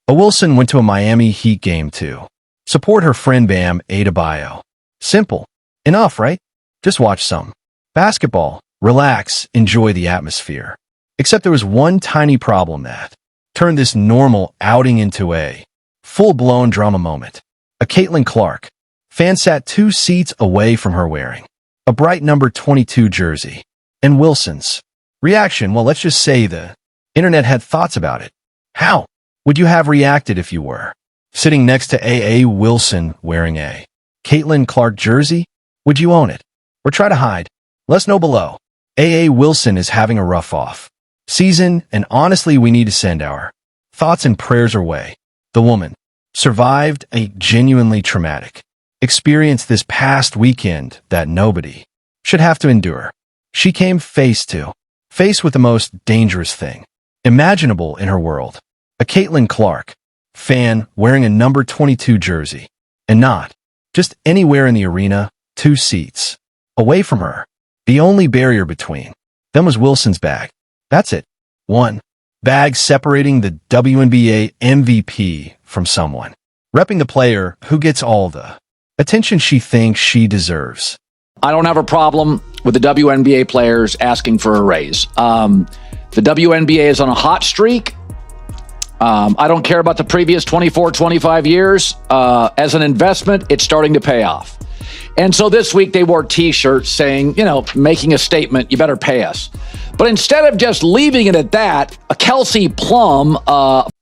A Wilson went to a Miami Heat game to support her friend Bam Adebayo. Simple enough, right? Just watch some basketball, relax, enjoy the atmosphere. Except there was one tiny problem that turned this normal outing into a full-blown drama moment. A CaitlinClark fan sat 2 seats away from her wearing a bright number 22 jersey. And Wilson's reaction, well, let's just say the internet had thoughts about it. How would you have reacted if you were sitting next to A.A. Wilson wearing a CaitlinClark jersey? Would you own it or try to hide? Let us know below. A.A. Wilson is having a rough off season, and honestly, we need to send our thoughts and prayers her way. The woman survived a genuinely traumatic experience this past weekend that nobody should have to endure. She came face to face with the most dangerous thing imaginable in her world. A CaitlinClark fan wearing a number 22 jersey, and not just anywhere in the arena, 2 seats away from her. The only barrier between them was Wilson's bag. That's it. One bag separating the WNBA MVP from someone repping the player who gets all the attention she thinks she deserves. I don't have a problem with the WNBA players asking for a raise. The WNBA is on a hot streak. I don't care about the previous 24, 25 years. As an investment, it's starting to pay off. And so this week they wore T-shirts saying, making a statement, you better pay us. But instead of just leaving it at that, a Kelsey Plum...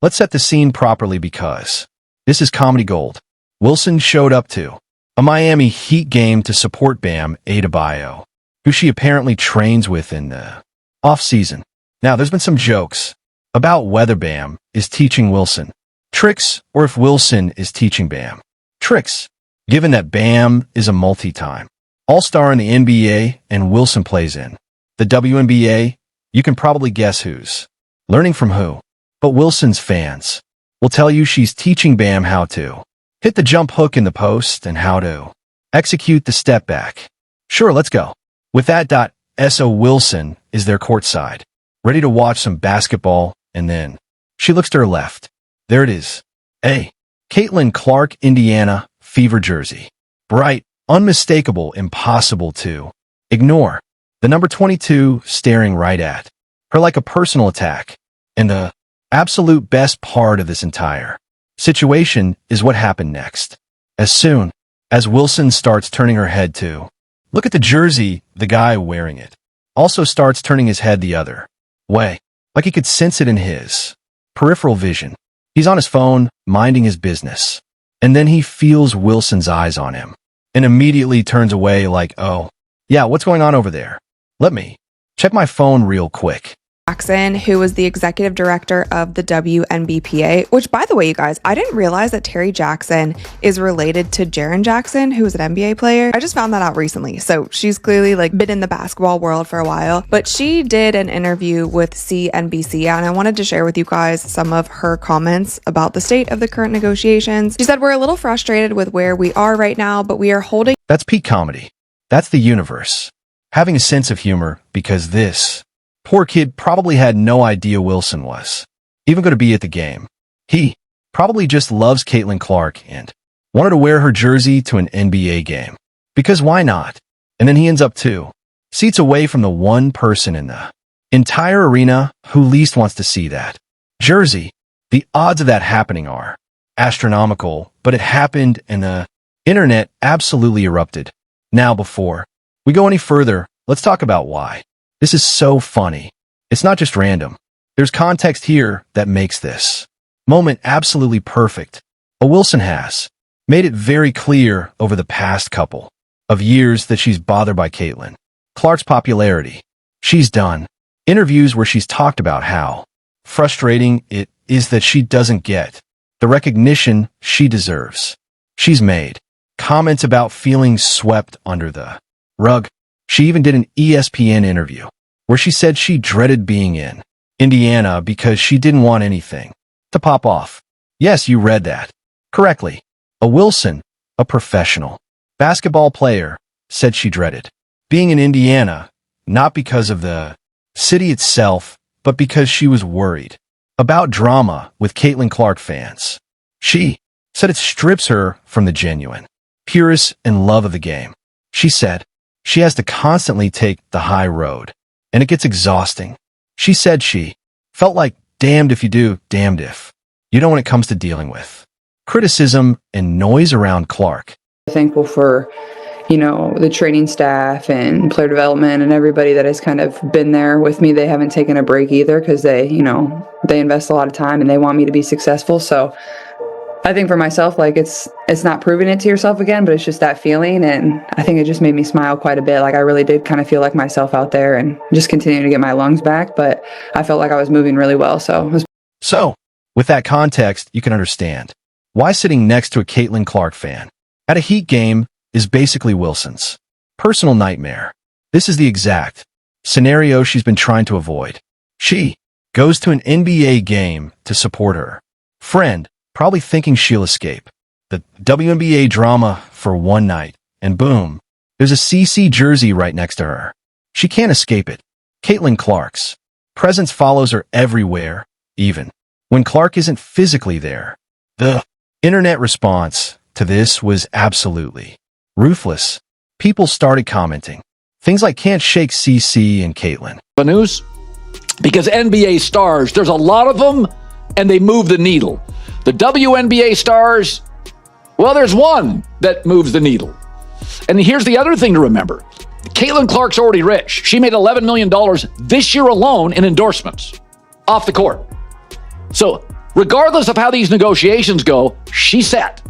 Let's set the scene properly because this is comedy gold. Wilson showed up to a Miami Heat game to support Bam Adebayo, who she apparently trains with in the off-season. Now, there's been some jokes about whether Bam is teaching Wilson tricks or if Wilson is teaching Bam tricks, given that Bam is a multi-time all-star in the NBA and Wilson plays in the WNBA. You can probably guess who's learning from who. But Wilson's fans will tell you she's teaching Bam how to hit the jump hook in the post and how to execute the step back. Sure, let's go. With that, S.O. Wilson is there courtside, ready to watch some basketball, and then she looks to her left. There it is. A CaitlinClark Indiana Fever jersey. Bright, unmistakable, impossible to ignore. The number 22 staring right at her like a personal attack. And the absolute best part of this entire situation is what happened next. As soon as Wilson starts turning her head to look at the jersey, the guy wearing it also starts turning his head the other way, like he could sense it in his peripheral vision. He's on his phone, minding his business, and then he feels Wilson's eyes on him and immediately turns away like, oh, yeah, what's going on over there? Let me check my phone real quick. Jackson, who was the executive director of the WNBA, which, by the way, you guys, I didn't realize that Terry Jackson is related to Jaren Jackson, who was an NBA player. I just found that out recently. So she's clearly been in the basketball world for a while, but she did an interview with CNBC, and I wanted to share with you guys some of her comments about the state of the current negotiations. She said, "We're a little frustrated with where we are right now, but we are holding..." That's peak comedy. That's the universe having a sense of humor, because this poor kid probably had no idea Wilson was even going to be at the game. He probably just loves CaitlinClark and wanted to wear her jersey to an NBA game. Because why not? And then he ends up 2 seats away from the one person in the entire arena who least wants to see that jersey. The odds of that happening are astronomical, but it happened and the internet absolutely erupted. Now, before we go any further, let's talk about why this is so funny. It's not just random. There's context here that makes this moment absolutely perfect. A Wilson has made it very clear over the past couple of years that she's bothered by CaitlinClark's popularity. She's done interviews where she's talked about how frustrating it is that she doesn't get the recognition she deserves. She's made comments about feeling swept under the rug. She even did an ESPN interview where she said she dreaded being in Indiana because she didn't want anything to pop off. Yes, you read that correctly. A Wilson, a professional basketball player, said she dreaded being in Indiana, not because of the city itself, but because she was worried about drama with CaitlinClark fans. She said it strips her from the genuine, purest and love of the game. She said she has to constantly take the high road, and it gets exhausting. She said she felt like damned if you do, damned if you don't when it comes to dealing with criticism and noise around Clark. Thankful for, the training staff and player development and everybody that has kind of been there with me. They haven't taken a break either because they invest a lot of time and they want me to be successful. So I think for myself, like it's not proving it to yourself again, but it's just that feeling. And I think it just made me smile quite a bit. Like I really did kind of feel like myself out there and just continuing to get my lungs back. But I felt like I was moving really well. So with that context, you can understand why sitting next to a CaitlinClark fan at a Heat game is basically Wilson's personal nightmare. This is the exact scenario she's been trying to avoid. She goes to an NBA game to support her friend, probably thinking she'll escape the WNBA drama for one night, and boom, there's a CC jersey right next to her. She can't escape it. CaitlinClark's presence follows her everywhere, even when Clark isn't physically there. The internet response to this was absolutely ruthless. People started commenting things like "can't shake CC" and Caitlin. The news? Because NBA stars, there's a lot of them, and they move the needle. The WNBA stars, well, there's one that moves the needle. And here's the other thing to remember. CaitlinClark's already rich. She made $11 million this year alone in endorsements off the court. So regardless of how these negotiations go, she's set.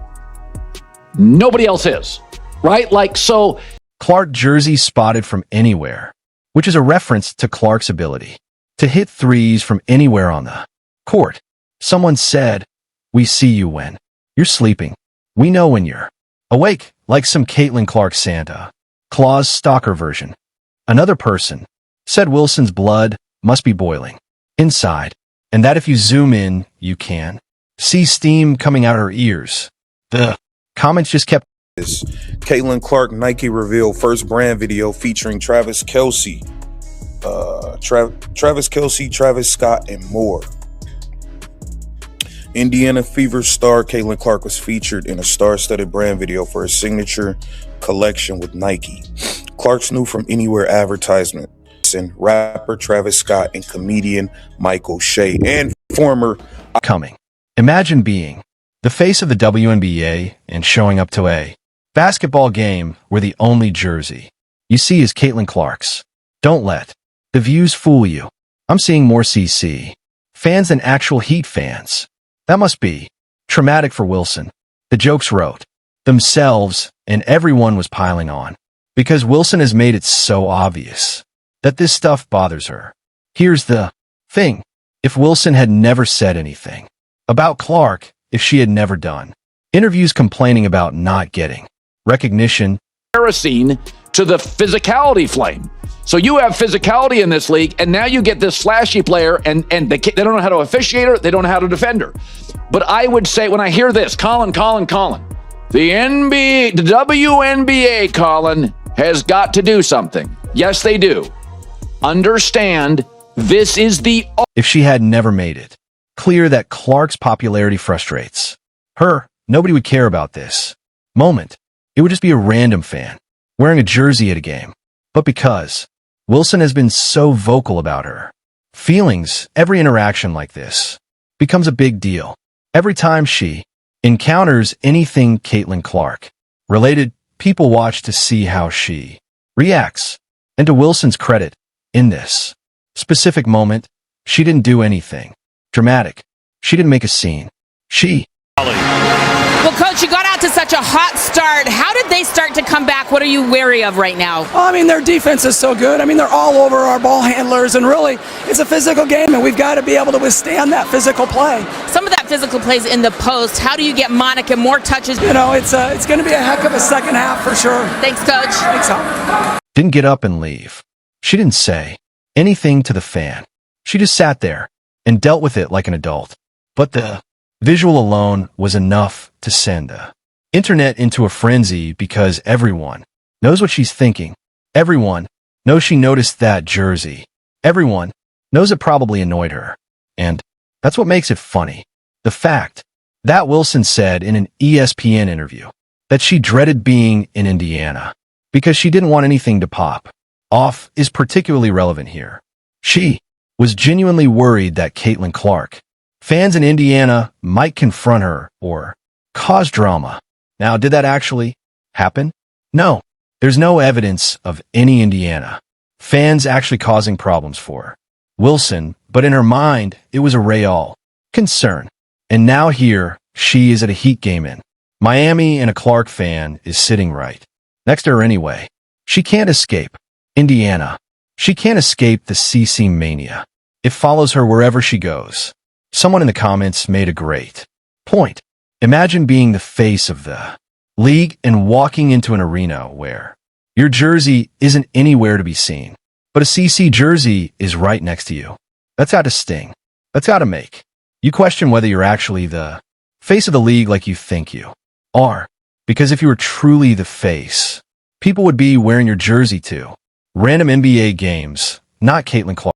Nobody else is, right? So Clark jersey spotted from anywhere, which is a reference to Clark's ability to hit threes from anywhere on the court. Someone said, "We see you when you're sleeping. We know when you're awake," like some CaitlinClark Santa Claus stalker version. Another person said Wilson's blood must be boiling inside, and that if you zoom in, you can see steam coming out her ears. The comments just kept. CaitlinClark Nike reveal first brand video featuring Travis Kelce, Travis Scott, and more. Indiana Fever star CaitlinClark was featured in a star-studded brand video for her signature collection with Nike. Clark's new From Anywhere advertisement, and rapper Travis Scott and comedian Michael Shea and former Coming. Imagine being the face of the WNBA and showing up to a basketball game where the only jersey you see is CaitlinClark's. Don't let the views fool you. I'm seeing more CC fans than actual Heat fans. That must be traumatic for Wilson. The jokes wrote themselves, and everyone was piling on because Wilson has made it so obvious that this stuff bothers her. Here's the thing. If Wilson had never said anything about Clark, if she had never done interviews complaining about not getting recognition, kerosene to the physicality flame. So you have physicality in this league, and now you get this flashy player, and they don't know how to officiate her, they don't know how to defend her. But I would say, when I hear this, Colin, the WNBA, Colin, has got to do something. Yes, they do. Understand, this is the... If she had never made it clear that Clark's popularity frustrates her, nobody would care about this moment. It would just be a random fan wearing a jersey at a game. But because Wilson has been so vocal about her feelings, every interaction like this becomes a big deal. Every time she encounters anything CaitlinClark related, people watch to see how she reacts. And to Wilson's credit, in this specific moment, she didn't do anything dramatic. She didn't make a scene. Well, Coach, you got out to such a hot start. How did they start to come back? What are you wary of right now? Well, their defense is so good. They're all over our ball handlers, and really, it's a physical game, and we've got to be able to withstand that physical play. Some of that physical plays in the post. How do you get Monica more touches? It's going to be a heck of a second half for sure. Thanks, Coach. Thanks, Hal. Didn't get up and leave. She didn't say anything to the fan. She just sat there and dealt with it like an adult. But the visual alone was enough to send the internet into a frenzy because everyone knows what she's thinking. Everyone knows she noticed that jersey. Everyone knows it probably annoyed her. And That's what makes it funny. The fact that Wilson said in an ESPN interview that she dreaded being in Indiana because she didn't want anything to pop off is particularly relevant here. She was genuinely worried that CaitlinClark fans in Indiana might confront her or cause drama. Now, did that actually happen? No. There's no evidence of any Indiana fans actually causing problems for Wilson, but in her mind, it was a real concern. And now here, she is at a Heat game in Miami and a Clark fan is sitting right next to her anyway. She can't escape Indiana. She can't escape the CC mania. It follows her wherever she goes. Someone in the comments made a great point. Imagine being the face of the league and walking into an arena where your jersey isn't anywhere to be seen, but a CC jersey is right next to you. That's got to sting. That's got to make you question whether you're actually the face of the league like you think you are. Because if you were truly the face, people would be wearing your jersey to random NBA games, not CaitlinClark.